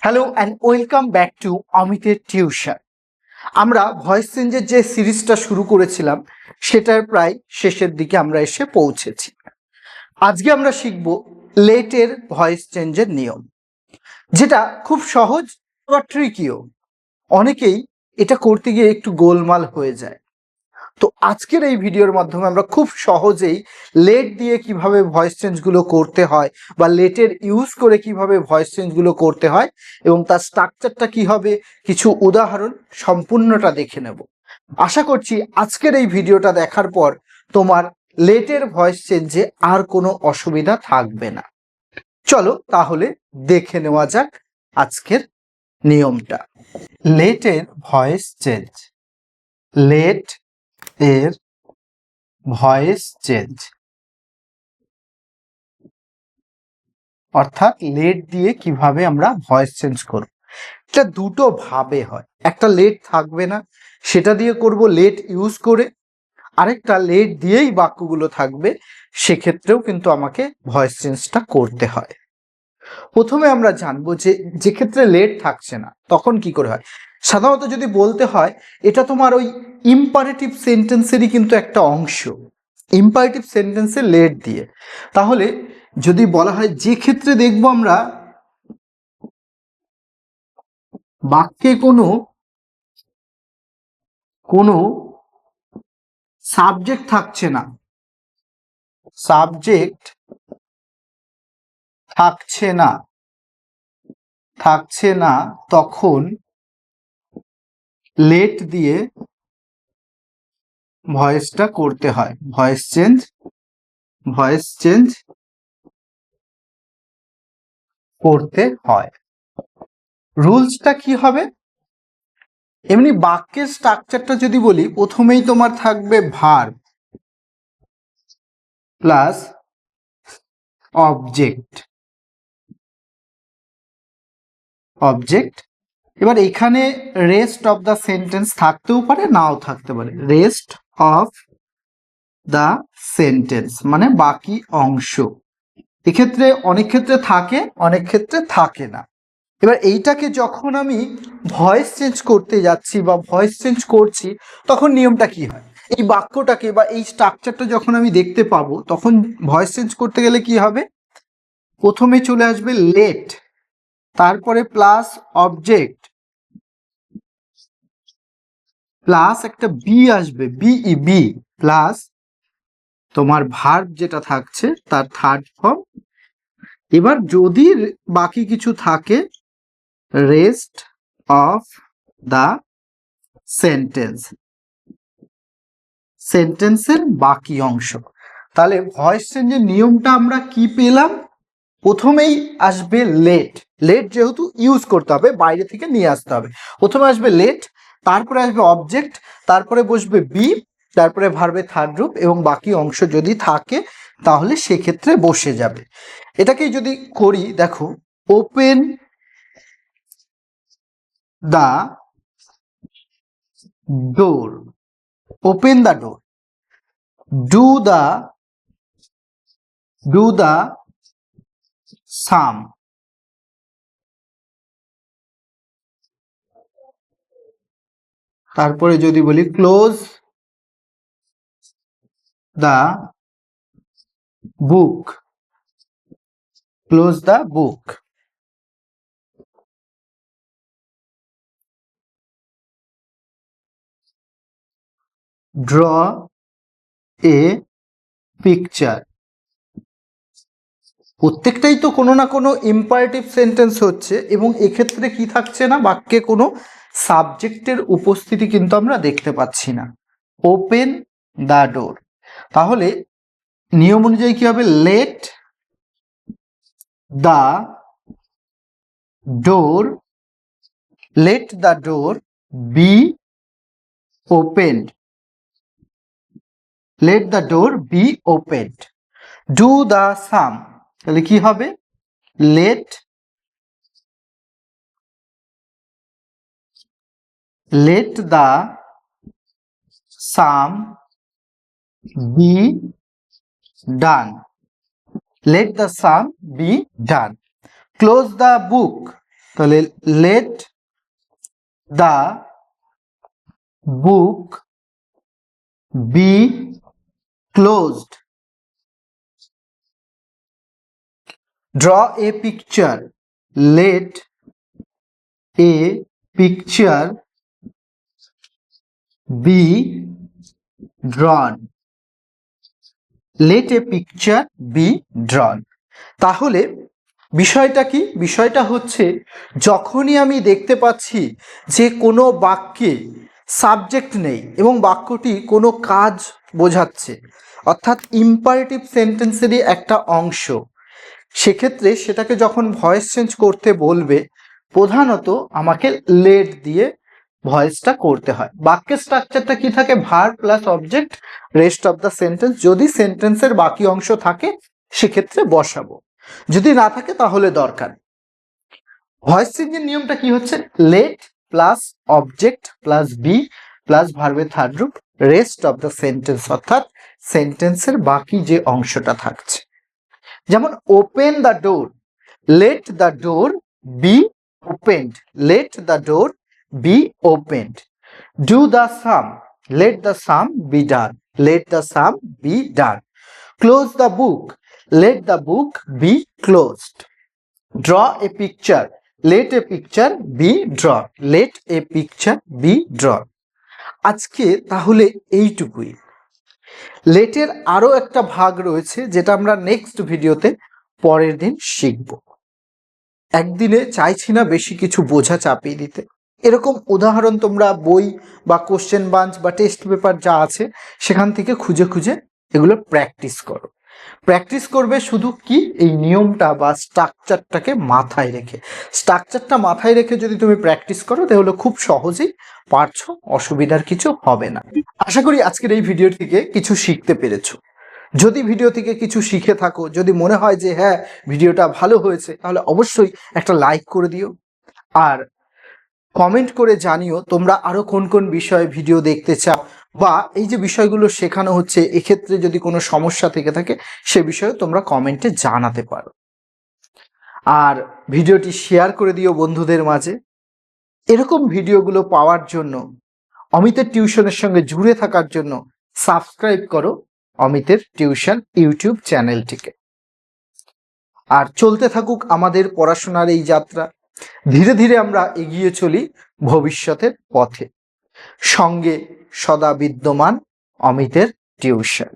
Hello and welcome back to অমিতের tuition. আমরা voice চেঞ্জের যে সিরিজটা শুরু করেছিলাম সেটার প্রায় শেষের দিকে আমরা এসে পৌঁছেছি। আজকে আমরা শিখব লেটের ভয়েস চেঞ্জের নিয়ম, যেটা খুব সহজ বা ট্রিকিও। অনেকেই এটা করতে গিয়ে একটু গোলমাল হয়ে যায়। তো আজকের এই ভিডিওর মাধ্যমে আমরা খুব সহজেই লেট দিয়ে কিভাবে ভয়েস চেঞ্জগুলো করতে হয় বা লেটের ইউজ করে কিভাবে ভয়েস চেঞ্জগুলো করতে হয় এবং তার স্ট্রাকচারটা কি হবে, কিছু উদাহরণ সম্পূর্ণটা দেখে নেব। আশা করছি আজকের এই ভিডিওটা দেখার পর তোমার লেটের ভয়েস চেঞ্জে আর কোনো অসুবিধা থাকবে না। চলো তাহলে দেখে নেওয়া যাক আজকের নিয়মটা। লেটের ভয়েস চেঞ্জ। লেট এর ভয়েস চেঞ্জ অর্থাৎ লেট দিয়ে কিভাবে আমরা ভয়েস চেঞ্জ করব, এটা দুটো ভাবে হয়। একটা লেট থাকবে না, সেটা দিয়ে করব লেট ইউজ করে। আরেকটা লেট দিয়েই বাক্যগুলো থাকবে, সেক্ষেত্রেও কিন্তু আমাকে ভয়েস চেঞ্জটা করতে হয়। প্রথমে আমরা জানবো যে ক্ষেত্রে লেট থাকছে না তখন কি করে হয়। সাধারণত যদি বলতে হয়, এটা তোমার ওই ইম্পারেটিভ সেন্টেন্সেরই কিন্তু একটা অংশ, ইম্পারেটিভ সেন্টেন্সে লেট দিয়ে। তাহলে যদি বলা হয়, যে ক্ষেত্রে দেখবো আমরা বাক্যে কোনো সাবজেক্ট থাকছে না, সাবজেক্ট থাকছে না তখন লেট দিয়ে ভয়েসটা করতে হয়, ভয়েস চেঞ্জ করতে হয়। রুলসটা কি হবে? এমনি বাক্যের স্ট্রাকচারটা যদি বলি, প্রথমেই তোমার থাকবে ভার্ব প্লাস অবজেক্ট। এবার এখানে রেস্ট অফ দ্য সেন্টেন্স থাকতেও পারে, নাও থাকতে পারে। রেস্ট অফ দ্য সেন্টেন্স মানে বাকি অংশ। এক্ষেত্রে অনেক ক্ষেত্রে থাকে, অনেক ক্ষেত্রে থাকে না। এবার এইটাকে যখন আমি ভয়েস চেঞ্জ করতে যাচ্ছি বা ভয়েস চেঞ্জ করছি, তখন নিয়মটা কি হয়? এই বাক্যটাকে বা এই স্ট্রাকচারটা যখন আমি দেখতে পাবো, তখন ভয়েস চেঞ্জ করতে গেলে কি হবে? প্রথমে চলে আসবে লেট, তারপরে প্লাস অবজেক্ট, প্লাস একটা বি আসবে, বি প্লাস তোমার ভার্ব যেটা থাকছে তার থার্ড ফর্ম। এবার যদি বাকি কিছু থাকে, রেস্ট অফ দ্য সেন্টেন্সের বাকি অংশ। তাহলে ভয়েস চেঞ্জের নিয়মটা আমরা কি পেলাম? প্রথমেই আসবে লেট যেহেতু ইউজ করতে হবে, বাইরে থেকে নিয়ে আসতে হবে। প্রথমে আসবে লেট, তারপরে আসবে অবজেক্ট, তারপরে বসবে বি, তারপরে ভার্বের থার্ড রূপ, এবং বাকি অংশ যদি থাকে তাহলে সেক্ষেত্রে বসে যাবে। এটাকেই যদি করি, দেখো, open the door, open the door, do the sum, তারপরে যদি বলি close the book, draw a picture. প্রত্যেকটাই তো কোনো না কোনো ইম্পারেটিভ সেন্টেন্স হচ্ছে, এবং এক্ষেত্রে কি থাকছে না, বাক্যে কোনো সাবজেক্টের উপস্থিতি কিন্তু আমরা দেখতে পাচ্ছি না। ওপেন দ্য ডোর, তাহলে নিয়ম অনুযায়ী কি হবে? Let the door be opened, do the sum, তাহলে কি হবে? Let the sum be done, close the book, তাহলে let the book be closed. Draw a picture. Let a picture be drawn. Let a picture be drawn. তাহলে বিষয়টা কি? বিষয়টা হচ্ছে যখনই আমি দেখতে পাচ্ছি যে কোনো বাক্যে সাবজেক্ট নেই এবং বাক্যটি কোনো কাজ বোঝাচ্ছে, অর্থাৎ ইম্পারেটিভ সেন্টেন্সেরই একটা অংশ, সেক্ষেত্রে সেটাকে যখন ভয়েস চেঞ্জ করতে বলবে প্রধানত আমাকে লেট দিয়ে ভয়েসটা করতে হয়। বাক্যের স্ট্রাকচারটা কি থাকে? Verb plus object, rest of the sentence. যদি সেন্টেন্সের বাকি অংশ থাকে সেক্ষেত্রে বসাবো, যদি না থাকে তাহলে দরকার। ভয়েস চেঞ্জের নিয়মটা কি হচ্ছে? Let plus object plus B plus ভার্বের থার্ড রূপ, রেস্ট অফ দ্য সেন্টেন্স, অর্থাৎ সেন্টেন্সের বাকি যে অংশটা থাকছে। যেমন open the door, let the door be opened, let the door be opened. Do the sum, let the sum be done, let the sum be done. Close the book, let the book be closed. Draw a picture, let a picture be drawn, let a picture be drawn. আজকে তাহলে এইটুকুই। লেটের আরো একটা ভাগ রয়েছে যেটা আমরা next ভিডিওতে পরের দিন শিখব। একদিনে চাইছি না বেশি কিছু বোঝা চাপিয়ে দিতে। এরকম উদাহরণ তোমরা বই বা কোশ্চেন বাঞ্চ বা টেস্ট পেপার যা আছে সেখান থেকে খুঁজে খুঁজে এগুলো প্র্যাকটিস করো। প্র্যাকটিস করবে শুধু কি? এই নিয়মটা বা স্ট্রাকচারটাকে মাথায় রেখে। স্ট্রাকচারটা মাথায় রেখে যদি তুমি প্র্যাকটিস করো তাহলে খুব সহজেই পারছো, অসুবিধার কিছু হবে না। আশা করি আজকের এই ভিডিও থেকে কিছু শিখতে পেরেছো। যদি ভিডিও থেকে কিছু শিখে থাকো, যদি মনে হয় যে হ্যাঁ ভিডিওটা ভালো হয়েছে, তাহলে অবশ্যই একটা লাইক করে দিও আর কমেন্ট করে জানিও তোমরা আরো কোন কোন বিষয়ে ভিডিও দেখতে চাও, বা এই যে বিষয়গুলো শেখানো হচ্ছে এক্ষেত্রে যদি কোনো সমস্যা থেকে থাকে সে বিষয়ে তোমরা কমেন্টে জানাতে পারো। আর ভিডিওটি শেয়ার করে দিও বন্ধুদের মাঝে। এরকম ভিডিওগুলো পাওয়ার জন্য, অমিতের টিউশনের সঙ্গে জুড়ে থাকার জন্য সাবস্ক্রাইব করো অমিতের টিউশন ইউটিউব চ্যানেলটিকে। আর চলতে থাকুক আমাদের পড়াশোনার এই যাত্রা। ধীরে ধীরে আমরা এগিয়ে চলি ভবিষ্যতের পথে। সঙ্গে সদা বিদ্যমান অমিতের টিউশন।